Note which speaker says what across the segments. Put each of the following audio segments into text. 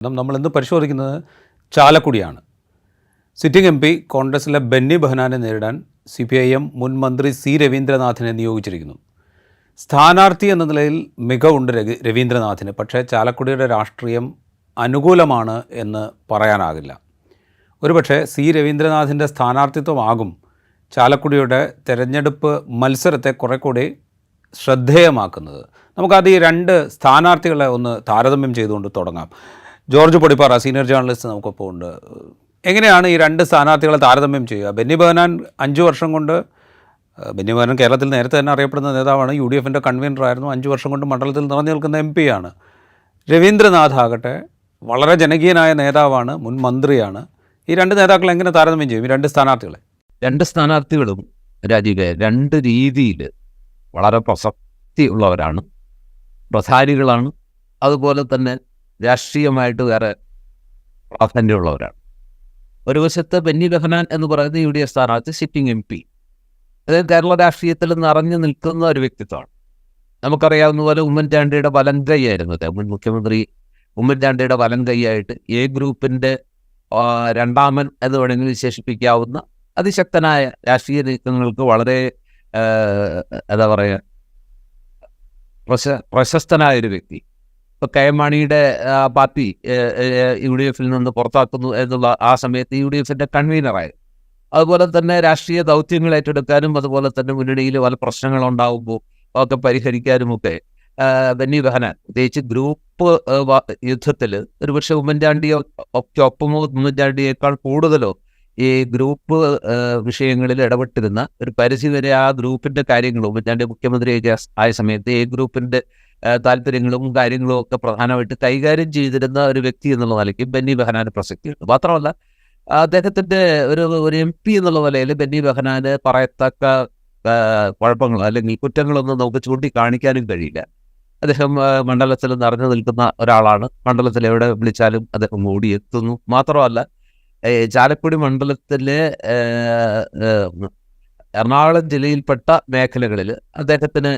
Speaker 1: നമ്മളിന്ന് പരിശോധിക്കുന്നത് ചാലക്കുടിയാണ്. Sitting M P കോൺഗ്രസിലെ ബെന്നി ബെഹനാനെ നേരിടാൻ CPIM മുൻ മന്ത്രി C. രവീന്ദ്രനാഥിനെ നിയോഗിച്ചിരിക്കുന്നു. സ്ഥാനാർത്ഥി എന്ന നിലയിൽ മികവുണ്ട് രവീന്ദ്രനാഥിന്. പക്ഷേ ചാലക്കുടിയുടെ രാഷ്ട്രീയം അനുകൂലമാണ് എന്ന് പറയാനാകില്ല. ഒരുപക്ഷെ C. രവീന്ദ്രനാഥിൻ്റെ സ്ഥാനാർത്ഥിത്വമാകും ചാലക്കുടിയുടെ തെരഞ്ഞെടുപ്പ് മത്സരത്തെ കുറെ കൂടി ശ്രദ്ധേയമാക്കുന്നത്. നമുക്കത് ഈ രണ്ട് സ്ഥാനാർത്ഥികളെ ഒന്ന് താരതമ്യം ചെയ്തുകൊണ്ട് തുടങ്ങാം. ജോർജ് പൊടിപ്പാറ സീനിയർ ജേർണലിസ്റ്റ് നമുക്കൊപ്പം ഉണ്ട്. എങ്ങനെയാണ് ഈ രണ്ട് സ്ഥാനാർത്ഥികളെ താരതമ്യം ചെയ്യുക? ബെന്നി ബെഹനാൻ 5 വർഷം കൊണ്ട്, ബെന്നി ബെഹനാൻ കേരളത്തിൽ നേരത്തെ തന്നെ അറിയപ്പെടുന്ന നേതാവാണ്, UDFൻ്റെ കൺവീനറായിരുന്നു, 5 വർഷം കൊണ്ട് മണ്ഡലത്തിൽ നിറഞ്ഞു നിൽക്കുന്ന MP ആണ്. രവീന്ദ്രനാഥ് ആകട്ടെ വളരെ ജനകീയനായ നേതാവാണ്, മുൻ മന്ത്രിയാണ്. ഈ രണ്ട് നേതാക്കളെ എങ്ങനെ താരതമ്യം ചെയ്യും, ഈ രണ്ട് സ്ഥാനാർത്ഥികളെ?
Speaker 2: രണ്ട് സ്ഥാനാർത്ഥികളും രാജീവേ രണ്ട് രീതിയിൽ വളരെ പ്രസക്തി ഉള്ളവരാണ്, പ്രധാനികളാണ്, അതുപോലെ തന്നെ രാഷ്ട്രീയമായിട്ട് വേറെ പ്രാധാന്യമുള്ളവരാണ്. ഒരു വശത്ത് ബെന്നി ബെഹനാൻ എന്ന് പറയുന്ന UDF സ്ഥാനാർത്ഥി, സിറ്റിംഗ് MP, അതായത് കേരള രാഷ്ട്രീയത്തിൽ നിറഞ്ഞു നിൽക്കുന്ന ഒരു വ്യക്തിത്വമാണ്. നമുക്കറിയാവുന്ന പോലെ ഉമ്മൻചാണ്ടിയുടെ വലം കൈയായിരുന്നു മുൻ മുഖ്യമന്ത്രി. ഉമ്മൻചാണ്ടിയുടെ വലം കൈയായിട്ട് A ഗ്രൂപ്പിൻ്റെ രണ്ടാമൻ എന്ന് വേണമെങ്കിൽ വിശേഷിപ്പിക്കാവുന്ന അതിശക്തനായ രാഷ്ട്രീയ നീക്കങ്ങൾക്ക് വളരെ എന്താ പറയുക പ്രശസ്തനായൊരു വ്യക്തി. ഇപ്പോൾ KM മാണിയുടെ പാർട്ടി UDFിൽ നിന്ന് പുറത്താക്കുന്നു എന്നുള്ള ആ സമയത്ത് UDFൻ്റെ കൺവീനറായിരുന്നു. അതുപോലെ തന്നെ രാഷ്ട്രീയ ദൗത്യങ്ങൾ ഏറ്റെടുക്കാനും അതുപോലെ തന്നെ മുന്നണിയിൽ പല പ്രശ്നങ്ങളുണ്ടാകുമ്പോൾ ഒക്കെ പരിഹരിക്കാനുമൊക്കെ ബെന്നി ബെഹനാൻ, പ്രത്യേകിച്ച് ഗ്രൂപ്പ് യുദ്ധത്തിൽ ഒരുപക്ഷെ ഒപ്പമോ ഉമ്മൻചാണ്ടിയേക്കാൾ കൂടുതലോ ഈ ഗ്രൂപ്പ് വിഷയങ്ങളിൽ ഇടപെട്ടിരുന്ന, ഒരു പരിധിവരെ ആ ഗ്രൂപ്പിൻ്റെ കാര്യങ്ങളും ഉമ്മൻചാണ്ടി മുഖ്യമന്ത്രിയൊക്കെ ആയ സമയത്ത് ഈ ഗ്രൂപ്പിൻ്റെ താല്പര്യങ്ങളും കാര്യങ്ങളും ഒക്കെ പ്രധാനമായിട്ട് കൈകാര്യം ചെയ്തിരുന്ന ഒരു വ്യക്തി എന്നുള്ള നിലയ്ക്ക് ബെന്നി ബെഹനാന് പ്രസക്തിയുണ്ട്. മാത്രമല്ല അദ്ദേഹത്തിൻ്റെ ഒരു MP എന്നുള്ള നിലയിൽ ബെന്നി ബെഹനാന് പറയത്തക്ക കുഴപ്പങ്ങളോ അല്ലെങ്കിൽ കുറ്റങ്ങളൊന്നും നമുക്ക് ചൂണ്ടിക്കാണിക്കാനും കഴിയില്ല. അദ്ദേഹം മണ്ഡലത്തിൽ നിറഞ്ഞു നിൽക്കുന്ന ഒരാളാണ്. മണ്ഡലത്തിൽ എവിടെ വിളിച്ചാലും അദ്ദേഹം ഓടിയെത്തുന്നു. മാത്രമല്ല ചാലക്കുടി മണ്ഡലത്തിലെ എറണാകുളം ജില്ലയിൽപ്പെട്ട മേഖലകളിൽ അദ്ദേഹത്തിന്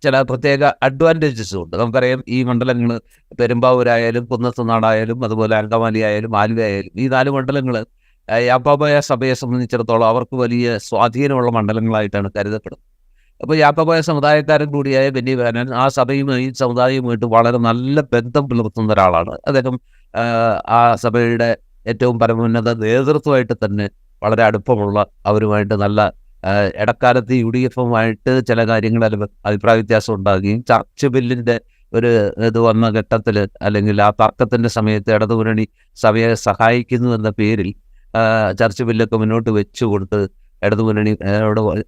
Speaker 2: ചില പ്രത്യേക അഡ്വാൻറ്റേജസും ഉണ്ട്. നമുക്കറിയാം, ഈ മണ്ഡലങ്ങൾ പെരുമ്പാവൂരായാലും കുന്നത്തുനാടായാലും അതുപോലെ അങ്കമാലി ആയാലും ആലുവ ആയാലും ഈ 4 മണ്ഡലങ്ങൾ യാക്കോബായ സഭയെ സംബന്ധിച്ചിടത്തോളം അവർക്ക് വലിയ സ്വാധീനമുള്ള മണ്ഡലങ്ങളായിട്ടാണ് കരുതപ്പെടുന്നത്. അപ്പോൾ യാക്കോബായ സമുദായക്കാരൻ കൂടിയായ ബെന്നി ബെഹനാൻ ആ സഭയുമായി സമുദായവുമായിട്ട് വളരെ നല്ല ബന്ധം പുലർത്തുന്ന ഒരാളാണ്. അദ്ദേഹം ആ സഭയുടെ ഏറ്റവും പരമോന്നത നേതൃത്വമായിട്ട് തന്നെ വളരെ അടുപ്പമുള്ള, അവരുമായിട്ട് നല്ല ഇടക്കാലത്ത് UDFുമായിട്ട് ചില കാര്യങ്ങളിൽ അഭിപ്രായ വ്യത്യാസം ഉണ്ടാകുകയും ചർച്ച് ബില്ലിൻ്റെ ഒരു ഇത് വന്ന ഘട്ടത്തിൽ അല്ലെങ്കിൽ ആ തർക്കത്തിൻ്റെ സമയത്ത് ഇടതുമുന്നണി സഭയെ സഹായിക്കുന്നു എന്ന പേരിൽ ചർച്ച് ബില്ലൊക്കെ മുന്നോട്ട് വെച്ചു കൊടുത്ത് ഇടതുമുന്നണി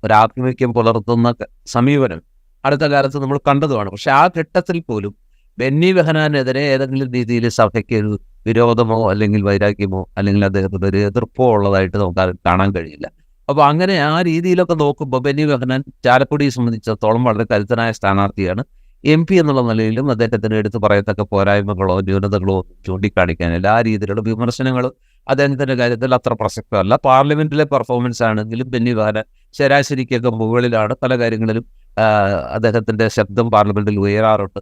Speaker 2: ഒരാഭിമുഖ്യം പുലർത്തുന്ന സമീപനം അടുത്ത കാലത്ത് നമ്മൾ കണ്ടതുമാണ്. പക്ഷെ ആ ഘട്ടത്തിൽ പോലും ബെന്നി ബെഹനാനെതിരെ ഏതെങ്കിലും രീതിയിൽ സഭയ്ക്ക് ഒരു വിരോധമോ അല്ലെങ്കിൽ വൈരാഗ്യമോ അല്ലെങ്കിൽ അദ്ദേഹത്തിന് ഒരു എതിർപ്പോ ഉള്ളതായിട്ട് നമുക്ക് കാണാൻ കഴിയില്ല. അപ്പോൾ അങ്ങനെ ആ രീതിയിലൊക്കെ നോക്കുമ്പോൾ ബെന്നി ബെഹനാൻ ചാലക്കുടിയെ സംബന്ധിച്ചിടത്തോളം വളരെ കരുത്തനായ സ്ഥാനാർത്ഥിയാണ്. MP എന്നുള്ള നിലയിലും അദ്ദേഹത്തിന് എടുത്ത് പറയത്തക്ക പോരായ്മകളോ ന്യൂനതകളോ ചൂണ്ടിക്കാണിക്കാനില്ല. ആ രീതിയിലുള്ള വിമർശനങ്ങളും അദ്ദേഹത്തിൻ്റെ കാര്യത്തിൽ അത്ര പ്രസക്തമല്ല. പാർലമെൻറ്റിലെ പെർഫോമൻസ് ആണെങ്കിലും ബെന്നി ബെഹനാൻ ശരാശരിക്കൊക്കെ മുകളിലാണ്. പല കാര്യങ്ങളിലും അദ്ദേഹത്തിൻ്റെ ശബ്ദം പാർലമെൻറ്റിൽ ഉയരാറുണ്ട്.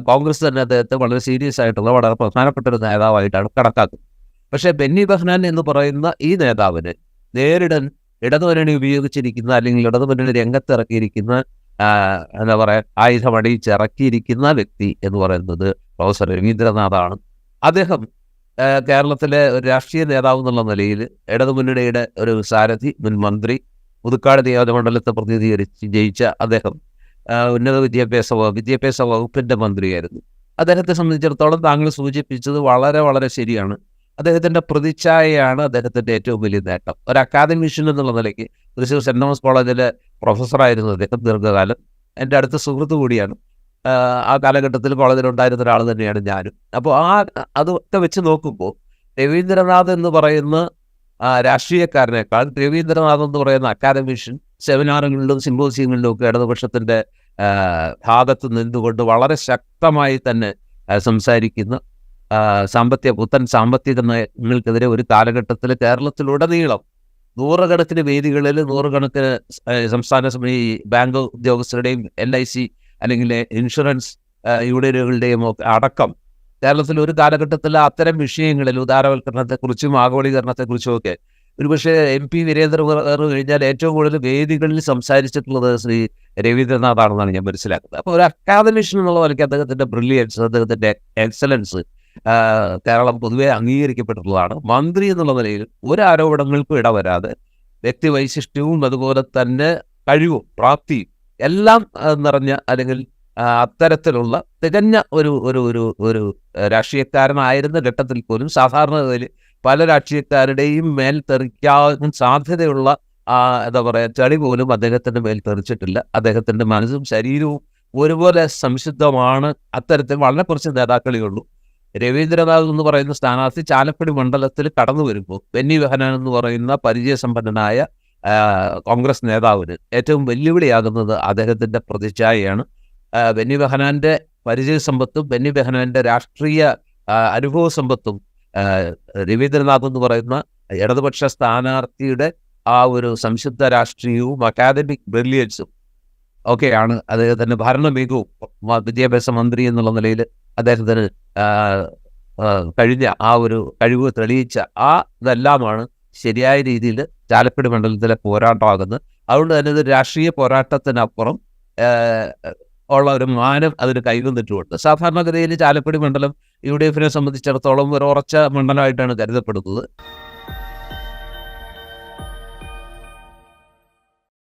Speaker 2: കോൺഗ്രസ് തന്നെ അദ്ദേഹത്തെ വളരെ സീരിയസ് ആയിട്ടുള്ള വളരെ പ്രധാനപ്പെട്ട ഒരു നേതാവായിട്ടാണ് കണക്കാക്കുന്നത്. പക്ഷേ ബെന്നി ബെഹനാൻ എന്ന് പറയുന്ന ഈ നേതാവിന് നേരിടാൻ ഇടതുമുന്നണി ഉപയോഗിച്ചിരിക്കുന്ന അല്ലെങ്കിൽ ഇടതുമുന്നണി രംഗത്തിറക്കിയിരിക്കുന്ന എന്താ പറയുക ആയുധമണിയിച്ചിറക്കിയിരിക്കുന്ന വ്യക്തി എന്ന് പറയുന്നത് പ്രൊഫസർ രവീന്ദ്രനാഥാണ്. അദ്ദേഹം കേരളത്തിലെ ഒരു രാഷ്ട്രീയ നേതാവ് എന്നുള്ള നിലയിൽ ഇടതുമുന്നണിയുടെ ഒരു സാരഥി, മുൻ മന്ത്രി, പുതുക്കാട് നിയോജകമണ്ഡലത്തെ പ്രതിനിധീകരിച്ച് ജയിച്ച അദ്ദേഹം ഉന്നത വിദ്യാഭ്യാസ വകുപ്പിൻ്റെ മന്ത്രിയായിരുന്നു. അദ്ദേഹത്തെ സംബന്ധിച്ചിടത്തോളം താങ്കൾ സൂചിപ്പിച്ചത് വളരെ വളരെ ശരിയാണ്. അദ്ദേഹത്തിൻ്റെ പ്രതിച്ഛായയാണ് അദ്ദേഹത്തിൻ്റെ ഏറ്റവും വലിയ നേട്ടം. ഒരു അക്കാദമിഷ്യൻ എന്നുള്ള നിലയ്ക്ക് തൃശ്ശൂർ സെൻറ് തോമസ് കോളേജിലെ പ്രൊഫസറായിരുന്നു അദ്ദേഹം ദീർഘകാലം. എൻ്റെ അടുത്ത സുഹൃത്ത് കൂടിയാണ്. ആ കാലഘട്ടത്തിൽ കോളേജിലുണ്ടായിരുന്ന ഒരാൾ തന്നെയാണ് ഞാനും. അപ്പോൾ അതൊക്കെ വെച്ച് നോക്കുമ്പോൾ രവീന്ദ്രനാഥ് എന്ന് പറയുന്ന രാഷ്ട്രീയക്കാരനേക്കാൾ രവീന്ദ്രനാഥ് എന്ന് പറയുന്ന അക്കാദമിഷ്യൻ സെമിനാറുകളിലും സിമ്പോസിയങ്ങളിലും ഒക്കെ ഇടതുപക്ഷത്തിൻ്റെ ഭാഗത്ത് നിന്നുകൊണ്ട് വളരെ ശക്തമായി തന്നെ സംസാരിക്കുന്ന, പുത്തൻ സാമ്പത്തിക നയങ്ങൾക്കെതിരെ ഒരു കാലഘട്ടത്തിൽ കേരളത്തിലുടനീളം നൂറുകണക്കിന് വേദികളിൽ നൂറുകണക്കിന് സംസ്ഥാന സമിതി ബാങ്ക് ഉദ്യോഗസ്ഥരുടെയും LIC അല്ലെങ്കിൽ ഇൻഷുറൻസ് യൂണിയനുകളുടെയും ഒക്കെ അടക്കം കേരളത്തിൽ ഒരു കാലഘട്ടത്തിൽ അത്തരം വിഷയങ്ങളിൽ ഉദാരവൽക്കരണത്തെക്കുറിച്ചും ആഗോളീകരണത്തെക്കുറിച്ചും ഒക്കെ ഒരുപക്ഷെ MP വീരേന്ദ്രകുമാർ കഴിഞ്ഞാൽ ഏറ്റവും കൂടുതൽ വേദികളിൽ സംസാരിച്ചിട്ടുള്ളത് ശ്രീ രവീന്ദ്രനാഥാണെന്നാണ് ഞാൻ മനസ്സിലാക്കുന്നത്. അപ്പോൾ ഒരു അക്കാദമിഷ്യൻ എന്നുള്ള നിലയ്ക്ക് അദ്ദേഹത്തിൻ്റെ ബ്രില്യൻസ്, അദ്ദേഹത്തിൻ്റെ എക്സലൻസ് കേരളം പൊതുവെ അംഗീകരിക്കപ്പെട്ടിട്ടുള്ളതാണ്. മന്ത്രി എന്നുള്ള നിലയിൽ ഒരു ആരോപണങ്ങൾക്കും ഇടവരാതെ വ്യക്തിവൈശിഷ്ട്യവും അതുപോലെ തന്നെ കഴിവും പ്രാപ്തിയും എല്ലാം നിറഞ്ഞ അല്ലെങ്കിൽ അത്തരത്തിലുള്ള തികഞ്ഞ ഒരു ഒരു ഒരു ഒരു രാഷ്ട്രീയക്കാരനായിരുന്ന ഘട്ടത്തിൽ പോലും സാധാരണഗതിയിൽ പല രാഷ്ട്രീയക്കാരുടെയും മേൽ തെറിക്കാൻ സാധ്യതയുള്ള എന്താ പറയുക ചളി പോലും അദ്ദേഹത്തിൻ്റെ മേൽ തെറിച്ചിട്ടില്ല. അദ്ദേഹത്തിൻ്റെ മനസ്സും ശരീരവും ഒരുപോലെ സംശുദ്ധമാണ്. അത്തരത്തിൽ വളരെ കുറച്ച് നേതാക്കളേ ഉള്ളൂ. രവീന്ദ്രനാഥ് എന്ന് പറയുന്ന സ്ഥാനാർത്ഥി ചാലക്കുടി മണ്ഡലത്തിൽ കടന്നു വരുമ്പോൾ ബെന്നി ബെഹനാൻ എന്ന് പറയുന്ന പരിചയസമ്പന്നനായ കോൺഗ്രസ് നേതാവിന് ഏറ്റവും വെല്ലുവിളിയാകുന്നത് അദ്ദേഹത്തിൻ്റെ പ്രതിച്ഛായയാണ്. ബെന്നി ബെഹനാൻ്റെ പരിചയസമ്പത്തും ബെന്നി ബെഹനാൻ്റെ രാഷ്ട്രീയ അനുഭവ സമ്പത്തും രവീന്ദ്രനാഥ് എന്ന് പറയുന്ന ഇടതുപക്ഷ സ്ഥാനാർത്ഥിയുടെ ആ ഒരു സംശുദ്ധ രാഷ്ട്രീയവും അക്കാദമിക് ബ്രില്യൻസും ഒക്കെയാണ് അദ്ദേഹത്തിൻ്റെ ഭരണമികവും വിദ്യാഭ്യാസ മന്ത്രി എന്നുള്ള നിലയിൽ അദ്ദേഹത്തിന് കഴിഞ്ഞ ആ ഒരു കഴിവ് തെളിയിച്ച ഇതെല്ലാമാണ് ശരിയായ രീതിയിൽ ചാലക്കുടി മണ്ഡലത്തിലെ പോരാട്ടമാകുന്നത്. അതുകൊണ്ട് തന്നെ ഇത് രാഷ്ട്രീയ പോരാട്ടത്തിനപ്പുറം ഉള്ള ഒരു മാനം അതിന് കൈവന്നിട്ടുമുണ്ട്. സാധാരണഗതിയിൽ ചാലക്കുടി മണ്ഡലം UDF-നെ സംബന്ധിച്ചിടത്തോളം ഒരു ഉറച്ച മണ്ഡലമായിട്ടാണ് കരുതപ്പെടുന്നത്.